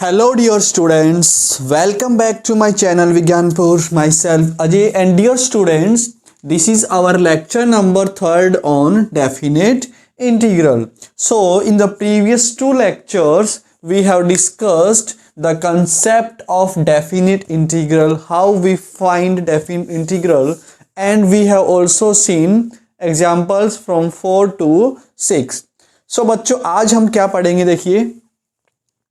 Hello dear students, welcome back to my channel Vigyanpur, myself Ajay, and dear students, this is our lecture number 3rd on definite integral. So in the previous two lectures we have discussed the concept of definite integral, how we find definite integral, and we have also seen examples from 4 to 6. So बच्चों आज हम क्या पढ़ेंगे, देखिए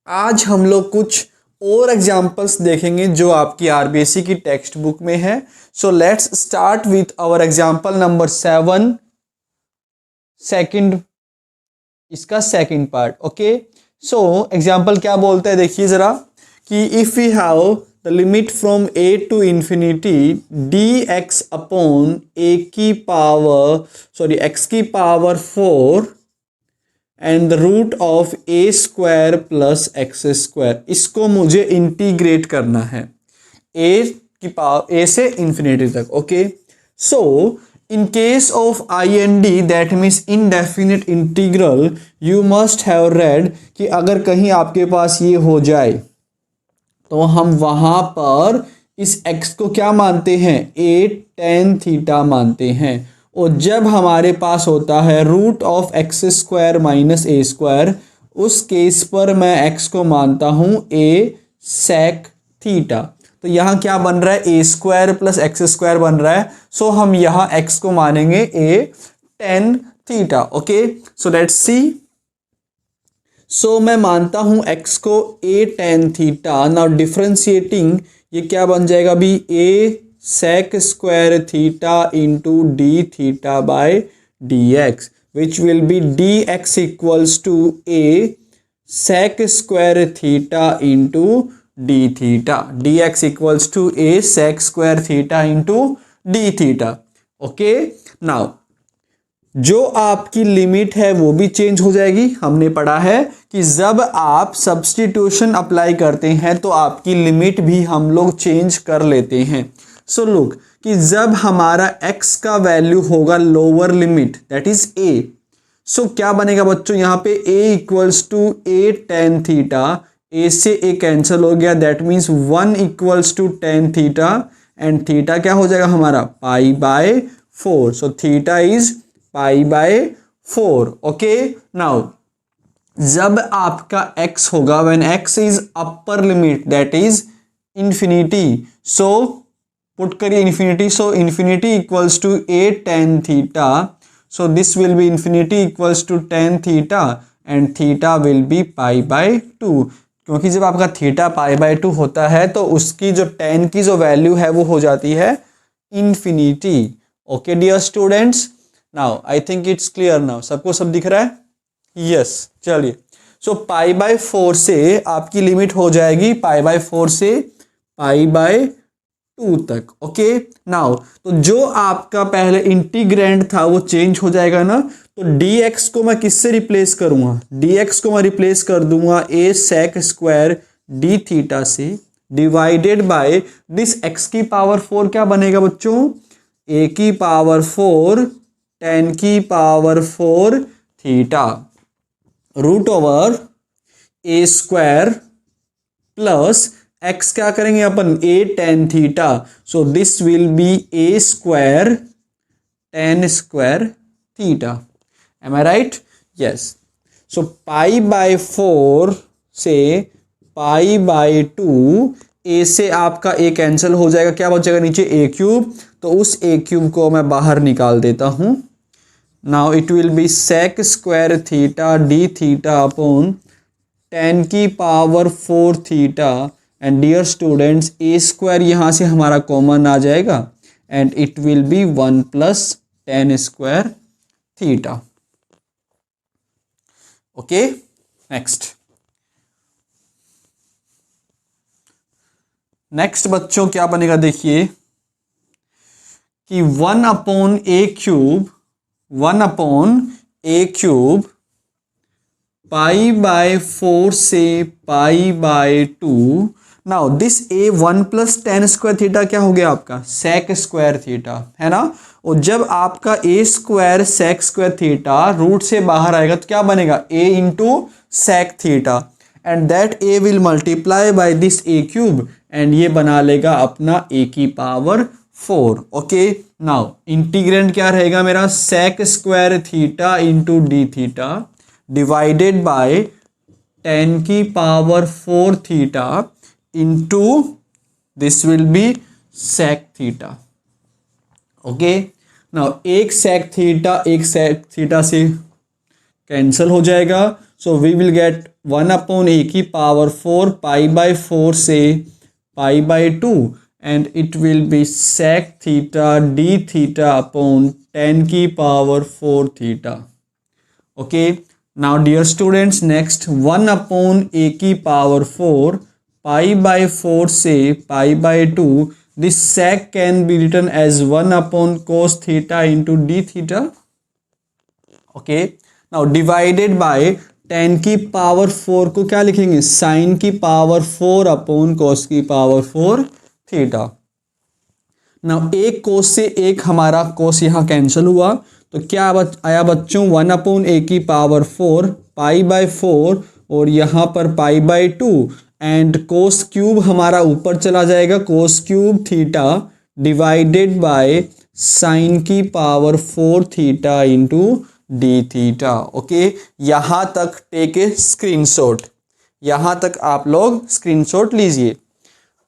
आज हम लोग कुछ और एग्जाम्पल्स देखेंगे जो आपकी आरबीएसई की टेक्स्ट बुक में है. So let's start with our example number 7, second, इसका second part. Okay, so example क्या बोलते हैं देखिए जरा कि if we have the limit from a to infinity dx upon x की power 4 and the root of a square plus x square, इसको मुझे इंटीग्रेट करना है a से इंफिनिटी तक. Okay, so in case of IND that means indefinite integral, you must have read कि अगर कहीं आपके पास ये हो जाए तो हम वहां पर इस x को क्या मानते हैं, a tan थीटा मानते हैं. और जब हमारे पास होता है root of X square minus A square, उस केस पर मैं x को मानता हूं a sec थीटा. तो यहाँ क्या बन रहा है, a square plus x square बन रहा है. सो हम यहाँ x को मानेंगे a tan theta. Okay, so let's see. So मैं मानता हूं x को a tan theta. Now differentiating ये क्या बन जाएगा अभी, a sec square theta into d theta by dx, which will be dx equals to a sec square theta into d theta. dx equals to a sec square theta into d theta. Okay, now जो आपकी limit है वो भी change हो जाएगी. हमने पढ़ा है कि जब आप सब्स्टिट्यूशन अप्लाई करते हैं तो आपकी लिमिट भी हम लोग चेंज कर लेते हैं. सो लुक कि जब हमारा x का वैल्यू होगा lower limit that is a, so क्या बनेगा बच्चों, यहाँ पे a equals to a tan theta. a से a कैंसिल हो गया, that means 1 equals to tan theta and theta क्या हो जाएगा हमारा pi by 4. So theta is pi by 4. Okay, now जब आपका x होगा when x is upper limit that is infinity, so put करिए infinity. So infinity equals to a tan theta. So this will be infinity equals to tan theta and theta will be pi by 2. क्योंकि जब आपका theta pi by 2 होता है तो उसकी जो tan की जो वैल्यू है वो हो जाती है infinity. Okay dear students, now I think it's clear. Now सबको सब दिख रहा है? यस, चलिए. सो पाई बाय 4 से आपकी लिमिट हो जाएगी पाई बाय 4 से पाई बाय 2 तक. ओके, नाउ तो जो आपका पहले इंटीग्रेंड था वो चेंज हो जाएगा ना, तो dx को मैं किससे रिप्लेस करूंगा, dx को मैं रिप्लेस कर दूंगा a sec square d theta से डिवाइडेड बाय दिस x की पावर 4 क्या बनेगा बच्चों, a की पावर 4 tan की power 4 theta root over a square plus x क्या करेंगे अपन, a tan theta. So this will be a square tan square theta. Am I right? Yes. So pi by 4 से pi by 2, a से आपका a cancel हो जाएगा, क्या बचेगा नीचे a क्यूब. तो उस a क्यूब को मैं बाहर निकाल देता हूं. Now it will be sec square theta d theta upon tan की power 4 theta. And dear students a square यहाँ से हमारा कॉमन आ जाएगा and it will be 1 plus tan square theta. Okay, next बच्चों क्या बनेगा देखिए कि 1 upon a cube pi by 4 से pi by 2. Now this a 1 plus tan square theta क्या हो गया आपका, sec स्क्वायर थीटा, है ना. और जब आपका a square sec square theta root से बाहर आएगा तो क्या बनेगा, a into sec theta and that a will multiply by this a cube and ये बना लेगा अपना ए की पावर 4। ओके, नाउ इंटीग्रेंड क्या रहेगा मेरा, sec square theta into d theta divided by 10 की power 4 theta into this will be sec theta. Okay, now एक सेक थीटा से कैंसिल हो जाएगा, so we will get 1 upon a की power 4 pi by 4 से pi by 2 and it will be sec theta d theta upon 10 की power 4 theta. Okay, now dear students next 1 upon a की power 4 pi by 4 से pi by 2, this sec can be written as 1 upon cos theta into d theta. Okay, now divided by 10 की power 4 को क्या लिखेंगे, sin की power 4 upon cos की power 4 theta. now एक cos से एक हमारा cos यहाँ कैंसिल हुआ, तो क्या आया बच्चों, 1 अपॉन a की पावर 4 पाई बाय 4 और यहाँ पर pi by 2 and cos cube हमारा ऊपर चला जाएगा, cos cube theta divided by sine की power 4 theta into d theta. Okay, यहाँ तक टेक ए स्क्रीनशॉट, यहाँ तक आप लोग स्क्रीनशॉट लीजिए।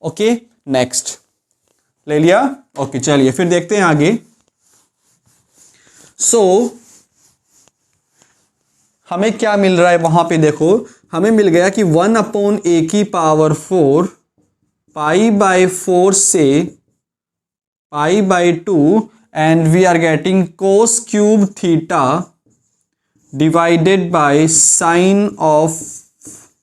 ओके, नेक्स्ट ले लिया। ओके, चलिए फिर देखते हैं आगे। सो हमें क्या मिल रहा है वहां पे, देखो हमें मिल गया कि 1 अपॉन ए की पावर 4 पाई बाय 4 से pi by 2 and we are getting cos cube theta divided by sine of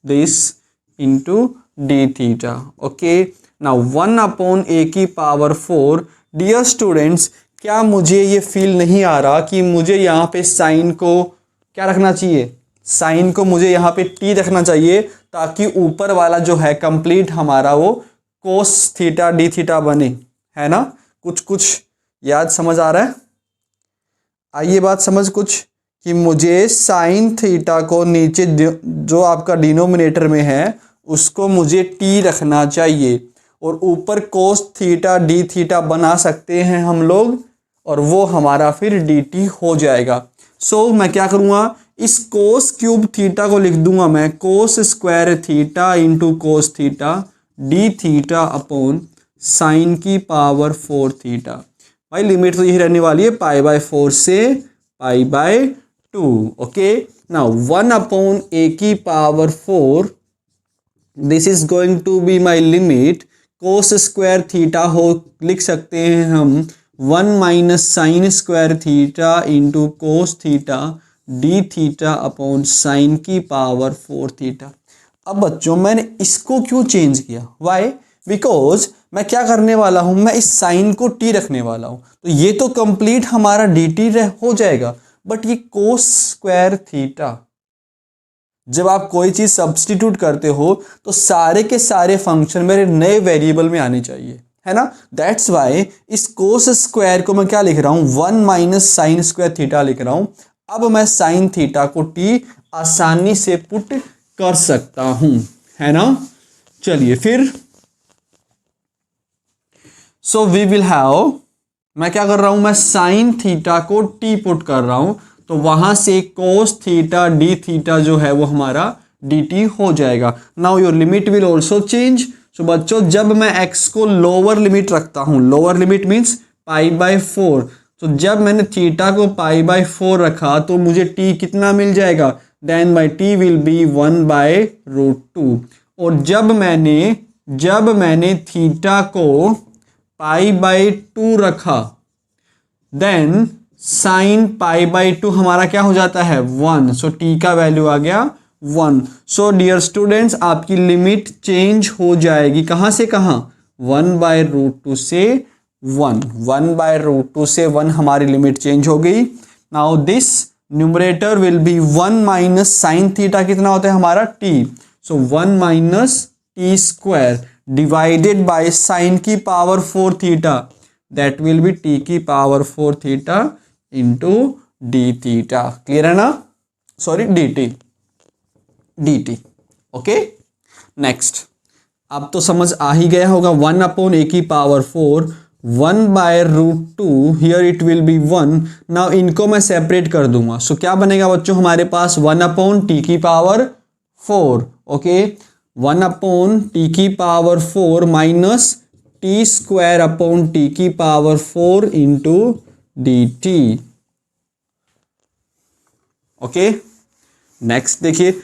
this into d theta. Okay, now 1 upon a की पावर 4। डियर स्टूडेंट्स, क्या मुझे ये फील नहीं आ रहा कि मुझे यहाँ पे साइन को क्या रखना चाहिए, साइन को मुझे यहाँ पे टी रखना चाहिए ताकि ऊपर वाला जो है कंप्लीट हमारा वो कोस थीटा डी थीटा बने, है ना। कुछ याद समझ आ रहा है, आइए बात समझ कुछ, कि मुझे साइन थीटा को नीचे जो आपका डिनोमिनेटर में है उसको मुझे टी रखना चाहिए और ऊपर कोस थीटा डी थीटा बना सकते हैं हम लोग और वो हमारा फिर डी टी हो जाएगा। सो मैं क्या करूँगा, इस कोस क्यूब थीटा को लिख दूंगा मैं cos square theta into cos theta d theta upon sine की पावर 4 थीटा। भाई लिमिट तो यही रहने वाली है, पाई बाय 4 से pi by 2। Okay, now 1 upon a की power 4, this is going to be my limit, cos square theta हो लिख सकते हैं हम 1 minus sine square theta into cos theta d theta upon sine की पावर 4 थीटा। अब बच्चों मैंने इसको क्यों चेंज किया, वाई, बिकॉज मैं क्या करने वाला हूं, मैं इस साइन को टी रखने वाला हूं, तो ये तो कंप्लीट हमारा डी टी हो जाएगा, बट ये कोस स्क्वायर थीटा, जब आप कोई चीज सब्स्टिट्यूट करते हो तो सारे के सारे फंक्शन मेरे नए वेरिएबल में आने चाहिए, है ना। दैट्स वाई इस कोस स्क्वायर को मैं क्या लिख रहा हूं, 1 माइनस साइन स्क्वायर थीटा लिख रहा हूं। अब मैं साइन थीटा को टी आसानी से पुट कर सकता हूं, है ना। चलिए फिर, सो वी विल हैव, मैं क्या कर रहा हूं, मैं साइन थीटा को टी पुट कर रहा हूं, तो वहां से कोस थीटा डी थीटा जो है वो हमारा डी टी हो जाएगा। Now your limit will also change. So बच्चों जब मैं x को लोअर लिमिट रखता हूं, lower limit means pi by 4, तो जब मैंने थीटा को पाई बाय 4 रखा तो मुझे t कितना मिल जाएगा, then my t will be 1/√2। और जब मैंने थीटा को पाई बाय 2 रखा, देन साइन पाई बाय 2 हमारा क्या हो जाता है 1, सो t का वैल्यू आ गया 1। सो डियर स्टूडेंट्स आपकी लिमिट चेंज हो जाएगी, कहां से कहां, 1/√2 से 1 से 1 हमारी लिमिट चेंज हो गई। Now this numerator will be 1 minus sine theta कितना होता है हमारा t, so 1 minus t square divided by sine की power 4 theta, that will be t की power 4 theta into d theta. Clear है ना, सॉरी dt। ओके नेक्स्ट, अब तो समझ आ ही गया होगा, 1/a⁴, 1/√2, here it will be 1। Now इनको मैं सेपरेट कर दूंगा, सो क्या बनेगा बच्चों हमारे पास 1/t⁴, okay 1/t⁴ minus t² into dt। Okay next देखिए,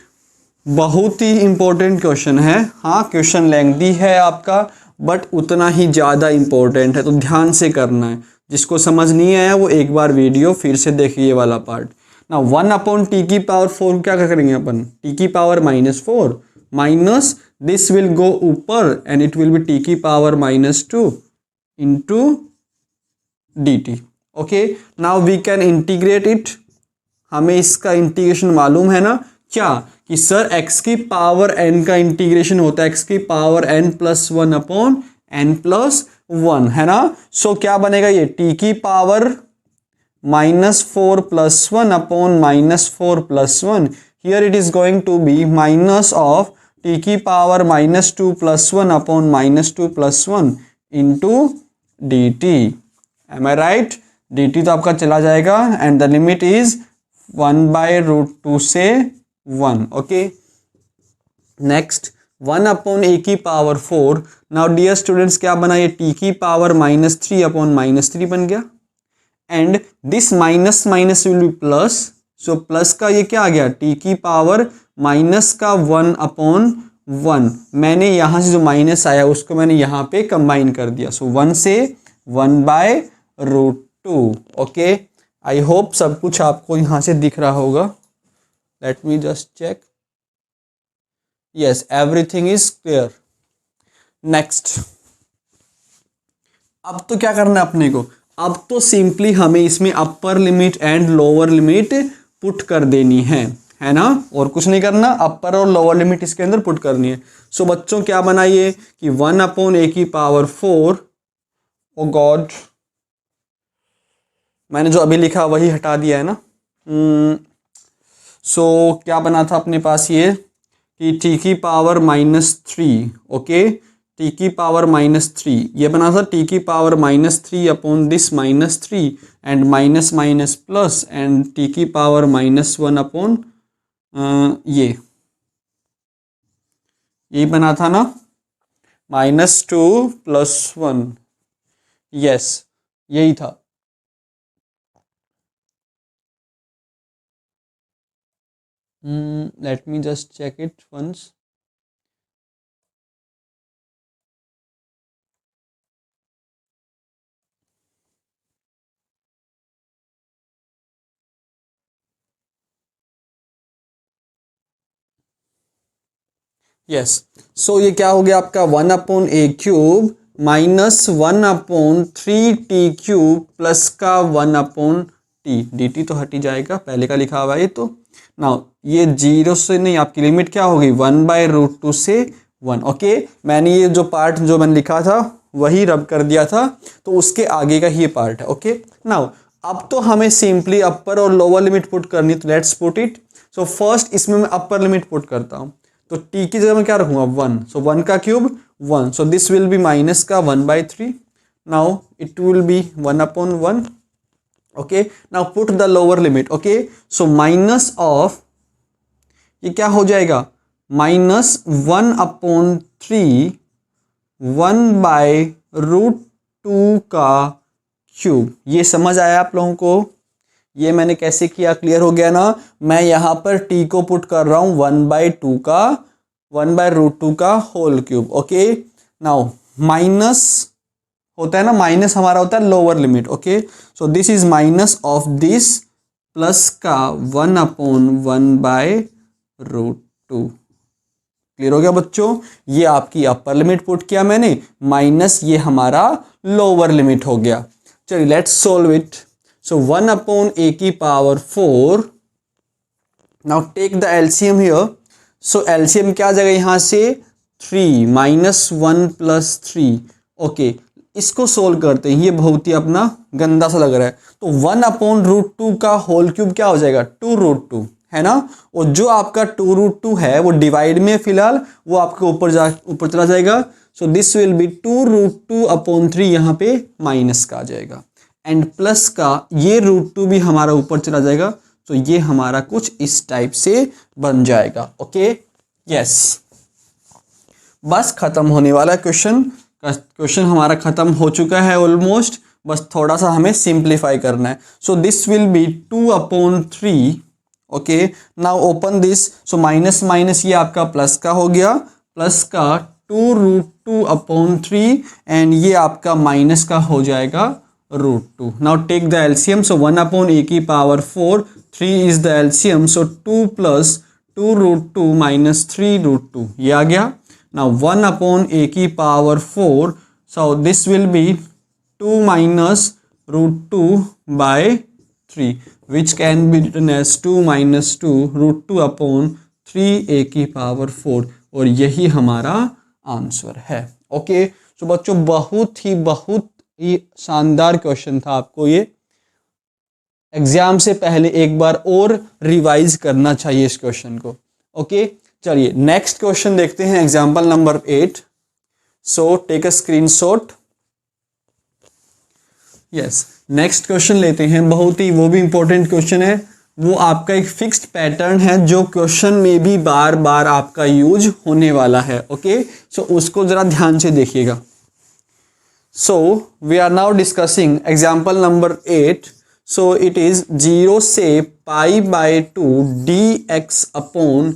बहुत ही इंपॉर्टेंट क्वेश्चन है। हाँ क्वेश्चन लेंथी है आपका, बट उतना ही ज़्यादा इंपॉर्टेंट है, तो ध्यान से करना है। जिसको समझ नहीं आया वो एक बार वीडियो फिर से देखिए ये वाला पार्ट ना। 1/t⁴ क्या करेंगे अपन, t⁻⁻4 minus this will go ऊपर and it will be t⁻⁻2 into dt। Okay now we can integrate it. हमें इसका इंटीग्रेशन मालूम है ना, क्या कि सर x की पावर n का इंटीग्रेशन होता है x की पावर n + 1/n+1 है ना। सो क्या बनेगा ये t⁻⁻4 + 1/-4 + 1, here it is going to be minus of t⁻2 + 1/-2 + 1 into dt। Am I right, dt तो आपका चला जाएगा एंड द लिमिट इज 1/√2 से 1। Okay next 1/a⁴। Now dear students क्या बना, ये t⁻³ बन गया and this minus minus will be plus. So plus का ये क्या आ गया, t⁻⁻1/1। मैंने यहाँ से जो माइनस आया उसको मैंने यहाँ पे कंबाइन कर दिया, सो 1 से 1/√2। ओके आई होप सब कुछ आपको यहाँ से दिख रहा होगा। Let me just check, yes everything is clear. Next, अब तो क्या करना है अपने को, अब तो सिंपली हमें इसमें upper limit and lower limit put कर देनी है ना, और कुछ नहीं करना, अपर और लोअर लिमिट इसके अंदर पुट करनी है। सो बच्चों क्या बनाइए कि 1/a⁴, ओ गॉड मैंने जो अभी लिखा वही हटा दिया है ना। सो क्या बना था अपने पास ये कि t⁻⁻3, ओके t⁻⁻3 ये बना था t⁻³ upon this -3 and minus minus plus and t⁻⁻1 upon यही बना था ना, -2 + 1, यस यही था। Let me just check it once. Yes so ये क्या हो गया आपका 1/a³ माइनस 1/3t³ प्लस का 1/t, dt तो हट ही जाएगा, पहले का लिखा हुआ है तो। नाउ ये 0 से नहीं, आपकी लिमिट क्या होगी 1/√2 से 1। ओके मैंने ये जो पार्ट जो मैंने लिखा था वही रब कर दिया था, तो उसके आगे का ही ये पार्ट है। ओके नाउ अब तो हमें सिंपली अपर और लोअर लिमिट पुट करनी, तो let's put it. So first इसमें मैं अपर लिमिट पुट करता हूँ, तो t की जगह मैं क्या रखूंगा 1, सो 1 का cube 1, so this will B minus का 1/3। Now it will B 1/1। Okay now put the lower limit. Okay so minus of ये क्या हो जाएगा -1/3 1/√2 का क्यूब। ये समझ आया आप लोगों को, ये मैंने कैसे किया, क्लियर हो गया ना। मैं यहाँ पर t को पुट कर रहा हूँ 1/2 का whole cube. Okay now minus होता है ना, माइनस हमारा होता है lower limit. Okay so this is minus of this plus का 1/1/√2। क्लियर हो गया बच्चों, ये आपकी अपर लिमिट पुट किया मैंने, माइनस ये हमारा लोअर लिमिट हो गया। चलिए let's solve it. So 1/a⁴, now take the LCM here. So LCM क्या आ जाएगा यहाँ से 3 -1 + 3। ओके इसको सोल्व करते हैं, ये बहुत ही अपना गंदा सा लग रहा है। तो 1/√2 का होल क्यूब क्या हो जाएगा 2√2 है ना, और जो आपका 2√2 है वो डिवाइड में फिलहाल वो आपके ऊपर चला जाएगा। सो दिस विल बी 2√2/3, यहाँ पे माइनस का आ जाएगा, एंड प्लस का ये √2 भी हमारा ऊपर चला जाएगा। तो ये हमारा कुछ इस टाइप से बन जाएगा। ओके, यस, बस खत्म होने वाला क्वेश्चन हमारा खत्म हो चुका है ऑलमोस्ट, बस थोड़ा सा हमें सिंप्लीफाई करना है। सो this will B 2/3। Okay, now open this. So minus minus ये आपका प्लस का हो गया, प्लस का 2√2/3, एंड ये आपका माइनस का हो जाएगा √2। Now take the LCM. So 1/a⁴, 3 is the LCM, so 2 + 2√2 - 3√2 ये आ गया। Now 1/a⁴, so this will be 2 - √2/3, which can be written as 2 - 2 √2/3a⁴, और यही हमारा आंसर है। ओके, तो बच्चों बहुत ही शानदार क्वेश्चन था, आपको ये एग्जाम से पहले एक बार और रिवाइज करना चाहिए इस क्वेश्चन को। ओके, चलिए नेक्स्ट क्वेश्चन देखते हैं, example number 8। So take a screenshot. Yes, next question लेते हैं, बहुत ही वो भी इंपॉर्टेंट क्वेश्चन है, वो आपका एक फिक्स्ड पैटर्न है जो क्वेश्चन में भी बार बार आपका यूज होने वाला है। ओके, सो उसको जरा ध्यान से देखिएगा। So we are now discussing example number 8। So it is 0 से π/2 dx/a²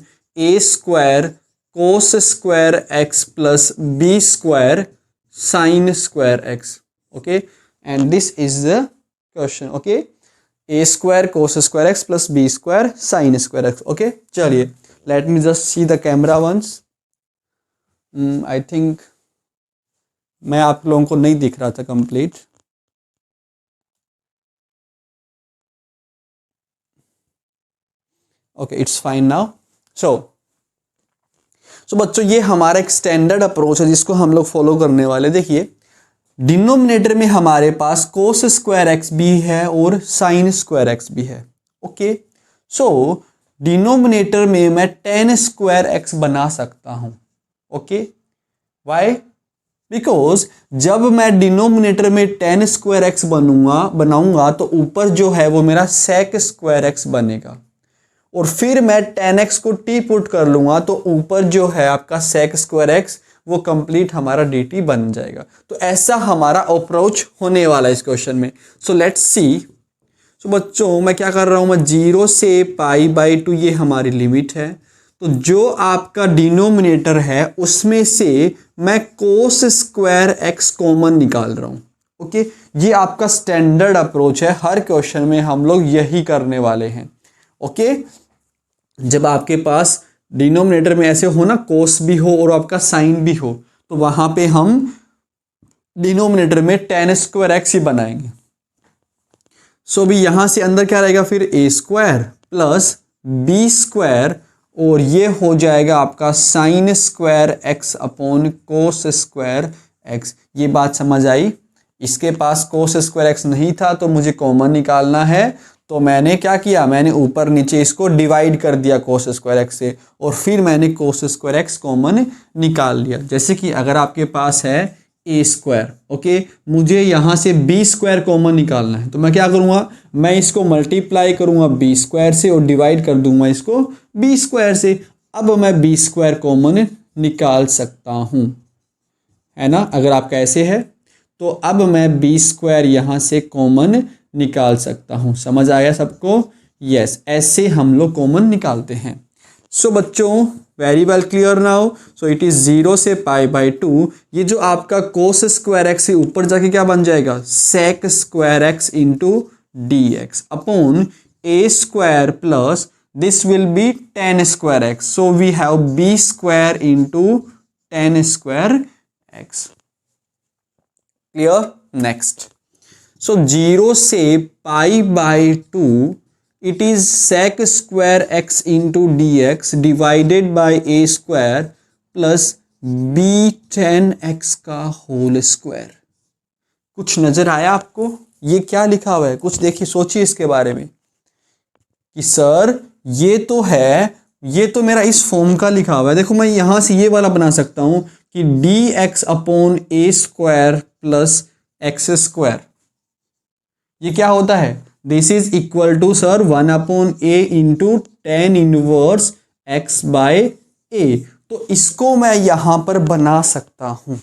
cos² x plus b² sin² x. Okay, and this is the question. Okay, a² cos² x plus b² sin² x. Okay, चलिए, let me just see the camera once. I think मैं आप लोगों को नहीं दिख रहा था complete. Okay, it's fine now. So बच्चों ये हमारा एक स्टैंडर्ड अप्रोच है जिसको हम लोग फॉलो करने वाले। देखिए, डिनोमिनेटर में हमारे पास cos² x भी है और sin² x भी है। ओके, सो डिनोमिनेटर में मैं tan² x बना सकता हूं। Okay, why? बिकॉज जब मैं डिनोमिनेटर में tan² x बनाऊंगा तो ऊपर जो है वो मेरा sec² x बनेगा, और फिर मैं tan x को t पुट कर लूंगा तो ऊपर जो है आपका sec² x वो कंप्लीट हमारा dt बन जाएगा। तो ऐसा हमारा अप्रोच होने वाला है इस क्वेश्चन में। सो लेट्स सी। सो बच्चों मैं क्या कर रहा हूं, मैं 0 से π/2 ये हमारी लिमिट है, तो जो आपका डिनोमिनेटर है उसमें से मैं cos² x कॉमन निकाल रहा हूं। ओके, ये आपका स्टैंडर्ड अप्रोच है, हर क्वेश्चन में हम लोग यही करने वाले हैं। ओके, जब आपके पास डिनोमिनेटर में ऐसे हो ना, कोस भी हो और आपका साइन भी हो, तो वहां पे हम डिनोमिनेटर में tan² x ही बनाएंगे। सो भी यहां से अंदर क्या रहेगा फिर a² प्लस b², और ये हो जाएगा आपका sin² x/cos² x। ये बात समझ आई? इसके पास cos² x नहीं था तो मुझे कॉमन निकालना है, तो मैंने क्या किया, मैंने ऊपर नीचे इसको डिवाइड कर दिया cos² x से, और फिर मैंने cos² x कॉमन निकाल लिया। जैसे कि अगर आपके पास है a², ओके, मुझे यहाँ से b² कॉमन निकालना है, तो मैं क्या करूँगा, मैं इसको मल्टीप्लाई करूँगा b² से और डिवाइड कर दूंगा इसको b² से। अब मैं b² कॉमन निकाल सकता हूँ, है ना। अगर आपका ऐसे है तो अब मैं b² यहाँ से कॉमन निकाल सकता हूं। समझ आया सबको? यस, ऐसे हम लोग कॉमन निकालते हैं। सो बच्चों very well clear now. So it is 0 से π/2, ये जो आपका cos² x से ऊपर जाके क्या बन जाएगा, sec² x into dx upon a² plus this will be tan² x। So we have b² into tan² x। Clear? Next. So 0 से π/2 it is sec² x into dx divided by a² plus b tan x का whole square. कुछ नजर आया आपको? ये क्या लिखा हुआ है, कुछ देखिए, सोचिए इसके बारे में कि सर ये तो है, ये तो मेरा इस फॉर्म का लिखा हुआ है। देखो मैं यहां से ये वाला बना सकता हूं कि d x upon a square plus x square, ये क्या होता है, this is equal to sir 1/a into tan inverse x by a. तो इसको मैं यहां पर बना सकता हूं,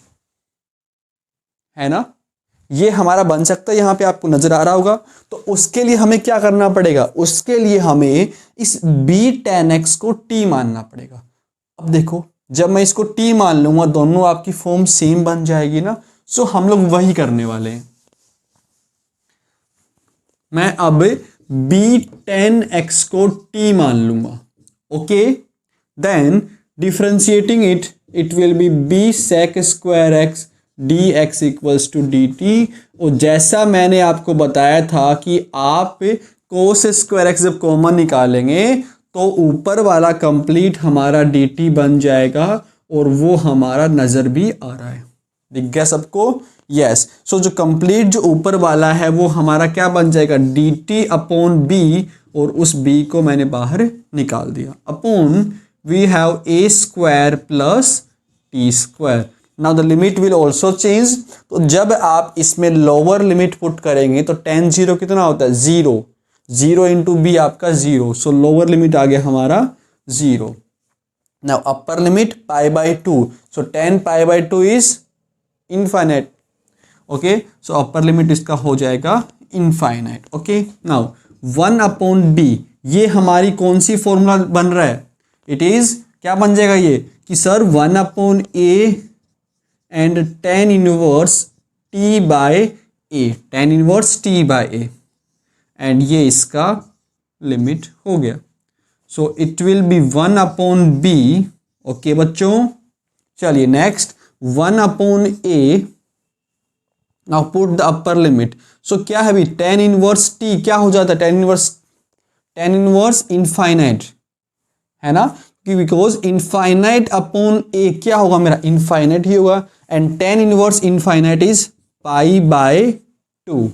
है ना, ये हमारा बन सकता है, यहां पे आपको नजर आ रहा होगा। तो उसके लिए हमें क्या करना पड़ेगा, उसके लिए हमें इस b tan x को t मानना पड़ेगा। अब देखो जब मैं इसको t मान लूंगा दोनों आपकी फॉर्म सेम बन जाएगी ना। सो हम लोग वही करने वाले हैं। मैं अब b tan x को t मान लूंगा, okay, then differentiating it will be b sec square x dx equals to dt। और जैसा मैंने आपको बताया था कि आप कोस स्क्वायर एक्स जब कॉमन निकालेंगे तो ऊपर वाला कंप्लीट हमारा dt बन जाएगा, और वो हमारा नजर भी आ रहा है, दिख गया सबको, यस। सो जो कंप्लीट जो ऊपर वाला है वो हमारा क्या बन जाएगा, dt अपॉन b, और उस b को मैंने बाहर निकाल दिया, upon we have a square plus t square. Now the limit will also change. तो जब आप इसमें लोअर लिमिट पुट करेंगे तो tan 0 कितना होता है, 0, 0 इंटू बी आपका 0, सो लोअर लिमिट आ गया हमारा 0। Now upper limit pi by 2, so tan pi by 2 is infinite, okay, so upper limit इसका हो जाएगा इनफाइनाइट, ओके। नाउ 1/b, ये हमारी कौन सी फॉर्मूला बन रहा है, इट इज क्या बन जाएगा ये कि sir 1/a and tan inverse t by a, tan inverse t by a, and ये इसका लिमिट हो गया। So it will be 1/b, okay बच्चों। चलिए next 1/a, now put the upper limit. सो क्या है भी tan इनवर्स t क्या हो जाता है, tan इनवर्स इनफाइनाइट, है ना, बिकॉज इनफाइनाइट अपॉन a क्या होगा मेरा, इनफाइनाइट ही होगा, and tan inverse infinite is pi by 2,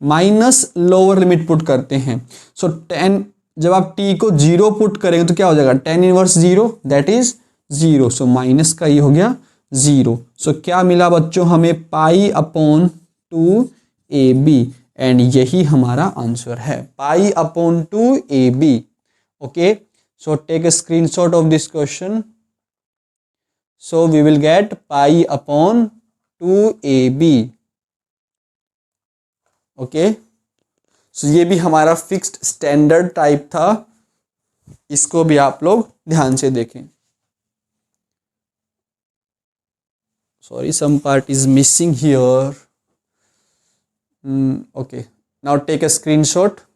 minus lower limit put करते हैं। सो tan, जब आप t को 0 पुट करेंगे तो क्या हो जाएगा, tan inverse 0 that is 0, so minus का ये हो गया 0। सो क्या मिला बच्चों हमें, पाई अपॉन 2ab, एंड यही हमारा आंसर है, pi upon 2ab, okay. So take a screenshot of this question. So we will get pi upon 2ab. Okay. So ये भी हमारा फिक्स्ड स्टैंडर्ड टाइप था, इसको भी आप लोग ध्यान से देखें। Sorry, some part is missing here. Okay. Now take a screenshot.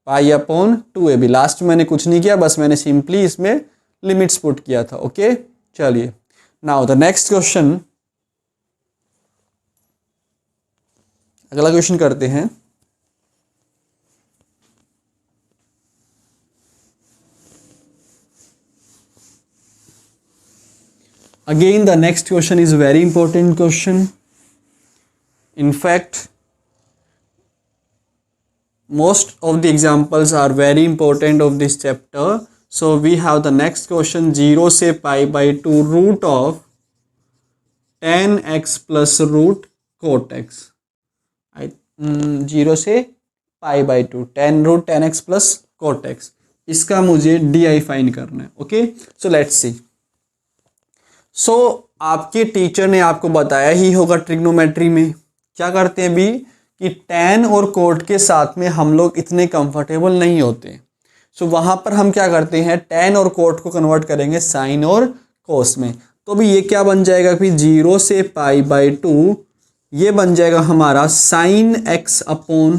Pi upon 2ab, last में मैंने कुछ नहीं किया, बस मैंने सिंपली इसमें लिमिट्स पुट किया था, ओके। चलिए नाउ द नेक्स्ट क्वेश्चन, अगला क्वेश्चन करते हैं। Again the next question is very important question, in fact most of the examples are very important of this chapter. So we have the next question, 0 से pi by 2 root of tan x plus root cot x, 0 से pi by 2 tan root tan x plus cot x, इसका मुझे di find करना है, okay. So let's see. सो आपके teacher ने आपको बताया ही होगा ट्रिग्नोमेट्री में क्या करते हैं भी, कि tan और कोट के साथ में हम लोग इतने कंफर्टेबल नहीं होते। सो वहां पर हम क्या करते हैं, tan और कोट को कन्वर्ट करेंगे साइन और कोस में। तो भी ये क्या बन जाएगा कि 0 से पाई बाई 2, ये बन जाएगा हमारा sine x upon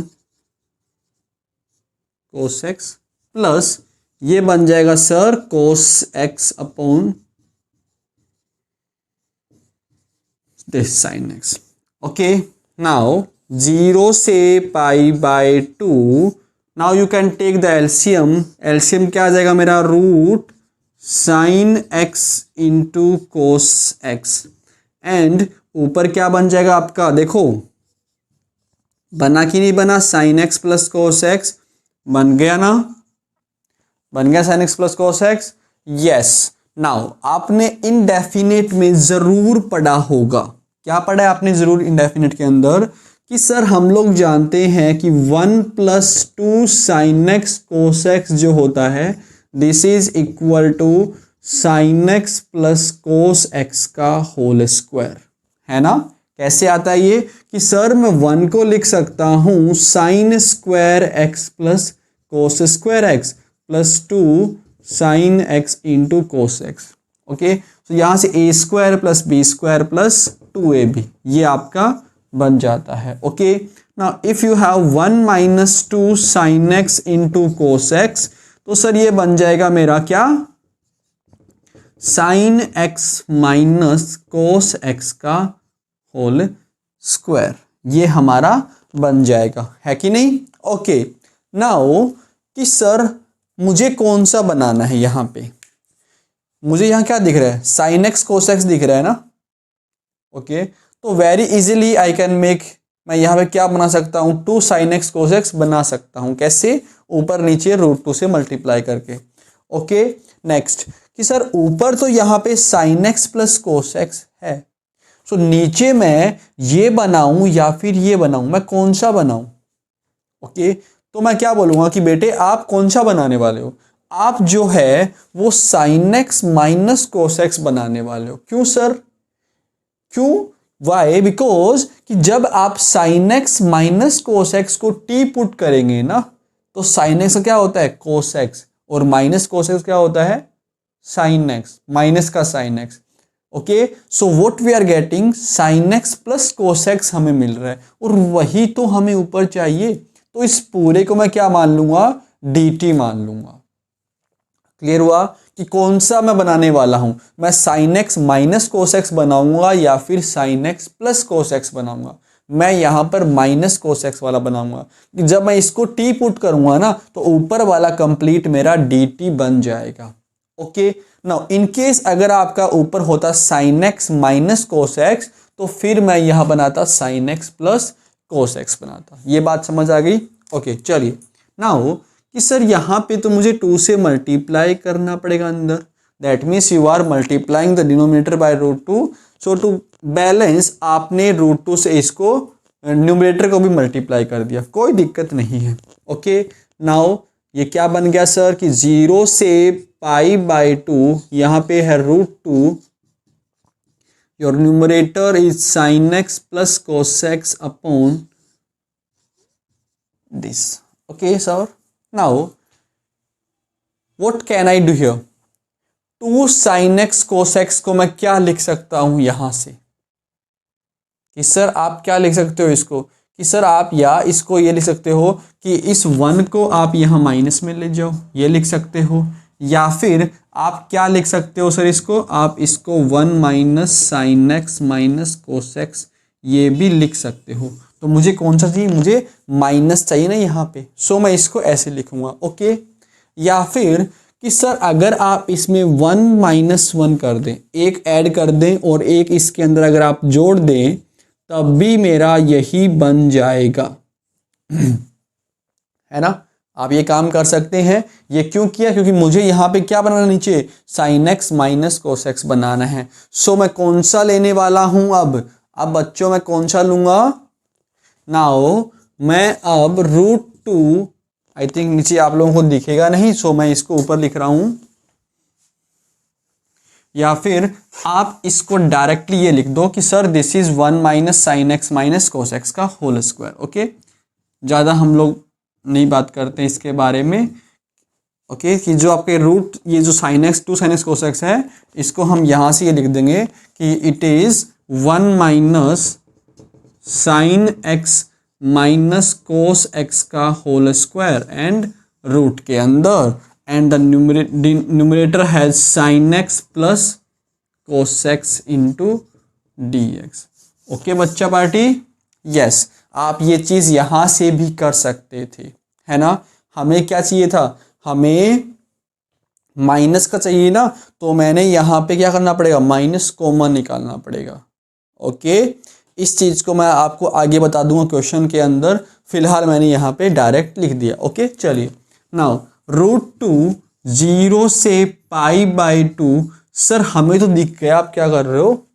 cos x, plus ये बन जाएगा sir cos x upon this sine x, okay. Now 0 से pi by 2, now you can take the LCM, LCM क्या आ जाएगा मेरा, root sine x into cos x, and ऊपर क्या बन जाएगा आपका, देखो बना कि नहीं बना, sine x plus cos x बन गया ना, बन गया sine x plus cos x. Yes, now आपने इनडेफिनेट में जरूर पढ़ा होगा, क्या पढ़ा है आपने जरूर इनडेफिनेट के अंदर, कि सर हम लोग जानते हैं कि 1 + 2 साइन एक्स कोस एक्स जो होता है this is equal to sine x plus cos x का होल स्क्वायर, है ना। कैसे आता है ये कि सर मैं 1 को लिख सकता हूं sine square x plus cos square x plus 2 sine x into cos x. Okay, तो यहां से a square plus b square plus 2ab ये आपका बन जाता है। Okay, now if you have 1 - 2 sine x into cos x, तो sir ये बन जाएगा मेरा क्या, sine x minus cos x का होल स्क्वायर, ये हमारा बन जाएगा, है कि नहीं। ओके, नाउ कि सर मुझे कौन सा बनाना है, यहां पे मुझे यहां क्या दिख रहा है, साइन एक्स कोस एक्स दिख रहा है ना। ओके, तो very easily I can make, मैं यहां पे क्या बना सकता हूं, 2 साइन एक्स कोस एक्स बना सकता हूं। कैसे, ऊपर नीचे √2 से मल्टीप्लाई करके। ओके, नेक्स्ट कि सर ऊपर तो यहां पे sign x plus cos x है, सो नीचे मैं ये बनाऊं या फिर ये बनाऊं, मैं कौन सा बनाऊं। ओके, तो मैं क्या बोलूंगा कि बेटे आप कौन सा बनाने वाले हो, आप जो है वो sign x minus cos x बनाने वाले हो। क्यों सर, क्यों, वाई, बिकॉज कि जब आप sine x minus cos x को टी पुट करेंगे ना, तो साइन एक्स क्या होता है, कोस एक्स, और माइनस कोस एक्स क्या होता है, साइन एक्स, माइनस का sine x. Okay, so what we are getting, sine x plus cos x हमें मिल रहा है, और वही तो हमें ऊपर चाहिए। तो इस पूरे को मैं क्या मान लूंगा, dt मान लूंगा। क्लियर हुआ कि कौन सा मैं बनाने वाला हूं, मैं sign x minus cos x बनाऊंगा या फिर sign x plus cos x बनाऊंगा। मैं यहां पर माइनस कोस एक्स वाला बनाऊंगा, जब मैं इसको t पुट करूंगा ना, तो ऊपर वाला कंप्लीट मेरा dt बन जाएगा। ओके, नाउ इन केस अगर आपका ऊपर होता sign x minus cos x, तो फिर मैं यहां बनाता sign x plus cos x बनाता। ये बात समझ आ गई। ओके, चलिए नाउ कि सर यहां पे तो मुझे 2 से मल्टीप्लाई करना पड़ेगा अंदर, that means you are multiplying the denominator by √2, so to balance आपने √2 से इसको न्यूमरेटर को भी मल्टीप्लाई कर दिया, कोई दिक्कत नहीं है। ओके, नाउ ये क्या बन गया सर कि 0 से π/2, यहां पे है √2, your numerator is sine x plus cos x upon this. Okay sir, now what can I do here, 2 sine x cos x को मैं क्या लिख सकता हूं यहां से, कि सर आप क्या लिख सकते हो इसको, कि सर आप या इसको ये लिख सकते हो कि इस 1 को आप यहां माइनस में ले जाओ, ये लिख सकते हो, या फिर आप क्या लिख सकते हो सर इसको, आप इसको 1 - sign x minus cos x ये भी लिख सकते हो। तो मुझे कौन सा चाहिए, मुझे माइनस चाहिए ना यहाँ पे, सो मैं इसको ऐसे लिखूंगा। ओके, या फिर कि सर अगर आप इसमें 1 - 1 कर दें, एक ऐड कर दें और एक इसके अंदर अगर आप जोड़ दें, तब भी मेरा यही बन जाएगा है ना। आप ये काम कर सकते हैं। ये क्यों किया, क्योंकि मुझे यहाँ पे क्या बनाना, नीचे sine x minus cos x बनाना है। सो मैं कौन सा लेने वाला हूं अब बच्चों मैं कौन सा लूंगा, नाउ मैं अब √2, आई थिंक नीचे आप लोगों को दिखेगा नहीं, सो मैं इसको ऊपर लिख रहा हूं, या फिर आप इसको डायरेक्टली ये लिख दो कि sir this is 1 - sign x minus cos x का होल स्क्वायर। ओके, ज़्यादा हम लोग नहीं बात करते इसके बारे में। ओके, कि जो आपके रूट, ये जो sine x 2 sine x cos x है, इसको हम यहाँ से ये लिख देंगे कि it is 1 - sign x minus cos x का होल स्क्वायर एंड रूट के अंदर, and the numerator has sign x plus cos x into dx। Okay बच्चा पार्टी, यस, आप ये चीज़ यहाँ से भी कर सकते थे, है ना। हमें क्या चाहिए था, हमें माइनस का चाहिए ना, तो मैंने यहाँ पे क्या करना पड़ेगा, माइनस कॉमन निकालना पड़ेगा। ओके, इस चीज़ को मैं आपको आगे बता दूंगा क्वेश्चन के अंदर, फिलहाल मैंने यहाँ पे डायरेक्ट लिख दिया। ओके, चलिए नाउ √2 0 से π/2। सर हमें तो दिख गया, आप क्या कर रहे हो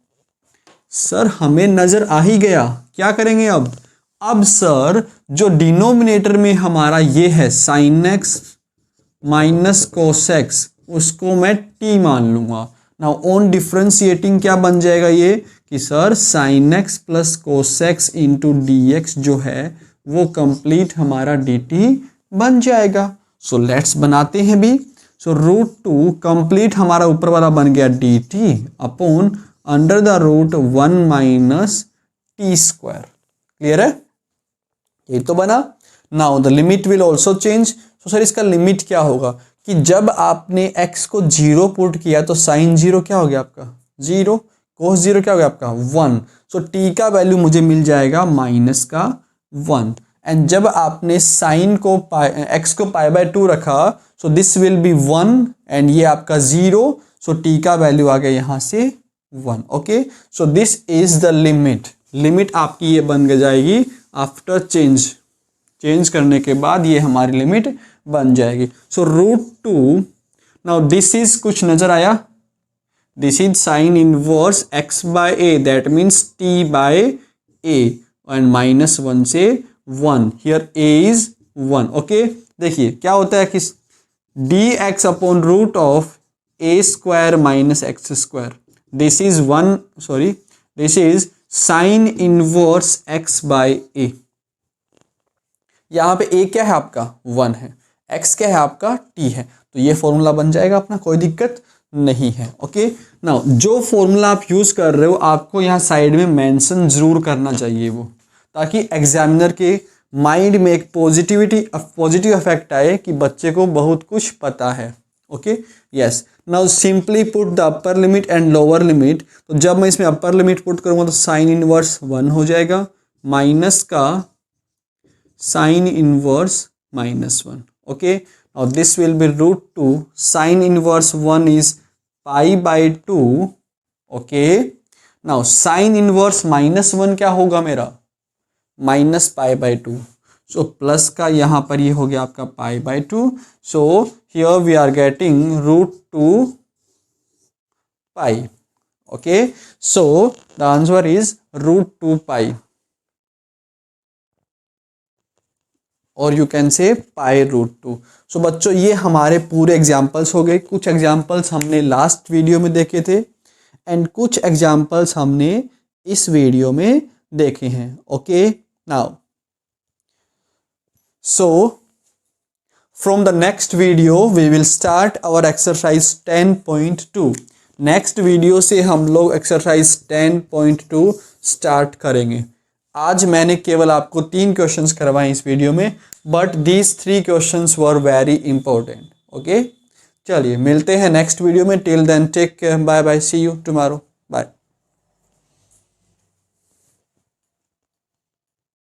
सर, हमें नजर आ ही गया। क्या करेंगे अब सर जो डिनोमिनेटर में हमारा ये है sine x minus cos x, उसको मैं t मान लूंगा। नाउ ऑन डिफ्रेंशिएटिंग क्या बन जाएगा ये कि sir sign x plus cos x into D x जो है वो कंप्लीट हमारा dt बन जाएगा। सो लेट्स बनाते हैं भी। सो √2 कंप्लीट हमारा ऊपर वाला बन गया dt upon under the root 1 minus t square. Clear है, ये तो बना। Now the limit will also change. तो सर इसका लिमिट क्या होगा कि जब आपने x को 0 पुट किया तो साइन 0 क्या हो गया आपका 0, कोस 0 क्या हो गया आपका 1। सो t का वैल्यू मुझे मिल जाएगा माइनस का 1। एंड जब आपने साइन को x को π/2 रखा सो दिस विल बी 1 एंड ये आपका 0। सो t का वैल्यू आ गया यहां से 1। Okay, so this is the limit आपकी ये बन जाएगी आफ्टर चेंज करने के बाद ये हमारी लिमिट बन जाएगी। सो √2, नाउ दिस इज कुछ नजर आया, this is sine inverse x/a that means t/a and -1 से 1, हियर a इज 1। ओके, देखिए क्या होता है कि dx upon root of a square minus x square, this is this is sine inverse x/a। यहाँ पे a क्या है आपका 1 है, x क्या है आपका t है, तो ये फॉर्मूला बन जाएगा अपना, कोई दिक्कत नहीं है। ओके, नाउ जो फॉर्मूला आप यूज कर रहे हो आपको यहाँ साइड में मेंशन जरूर करना चाहिए वो, ताकि एग्जामिनर के माइंड में एक पॉजिटिव इफेक्ट आए कि बच्चे को बहुत कुछ पता है। Okay, yes. Now simply put the upper limit and lower limit. तो जब मैं इसमें अपर लिमिट पुट करूंगा तो साइन इनवर्स 1 हो जाएगा माइनस का sine inverse -1। Okay, now this will be √2, sine inverse 1 is π/2। Okay, now sine inverse -1 क्या होगा मेरा -π/2। सो प्लस का यहाँ पर ये हो गया आपका π/2। So here we are getting √2 π। Okay, so the answer is √2 π और यू कैन से π√2। सो बच्चों ये हमारे पूरे एग्जाम्पल्स हो गए। कुछ एग्जाम्पल्स हमने लास्ट वीडियो में देखे थे एंड कुछ एग्जाम्पल्स हमने इस वीडियो में देखे हैं। Okay, now so from the next video we will start our exercise 10.2। Next video से हम लोग एक्सरसाइज 10.2 स्टार्ट करेंगे। आज मैंने केवल आपको 3 क्वेश्चंस करवाए इस वीडियो में, but these 3 questions were very important. Okay, चलिए मिलते हैं नेक्स्ट वीडियो में। Till then take care, bye bye, see you tomorrow.